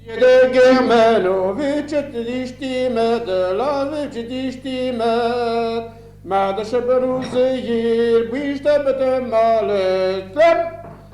De Germano, vicet die Stimme, de la vicet die Stimme. Maar de Shabbanuze hier, biste bete male.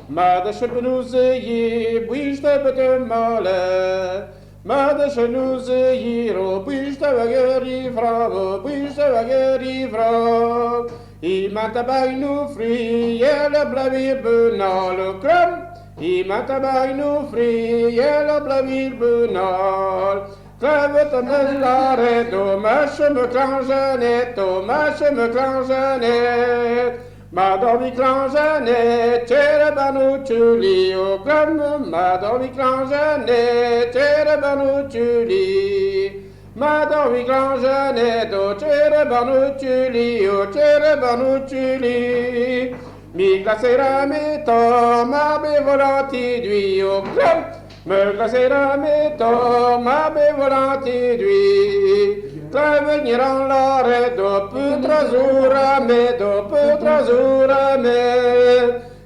Maar de Shabbanuze hier, biste bete male. Maar de Shabbanuze hier, biste wageri vravo, biste wageri vravo. I matabai nu fri, jelle blavir benale kram. I matabai nu fri, jelle blavir benale. Crève ta mellare, dommage me clangenet, dommage me clangenet. Madame clangenet, tere banu tuli, au crème, Madame clangenet, tere banu tuli. Madame clangenet, tere banu tuli, tere banu tuli. Mi glacerai mes temps, ma bevolati d'huile, au crème. Me glacerai mes temps, ma bevolati d'huile. Tra venir en l'ore, dopo trasura me.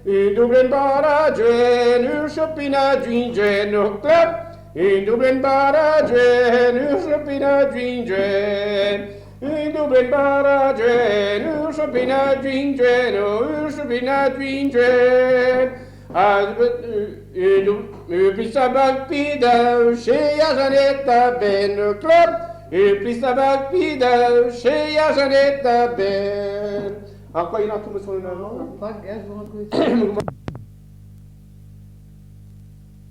In double barrage, nu chopina ginger, no club. In double barrage, nu chopina ginger. In double barrage, nu chopina ginger, no chopina ginger. Nu pista bagpida, chez Janetta Ben Club. Nu pista bagpida, chez Janetta Ben. Apa ina tu mesmo não? Apaga, alguma coisa.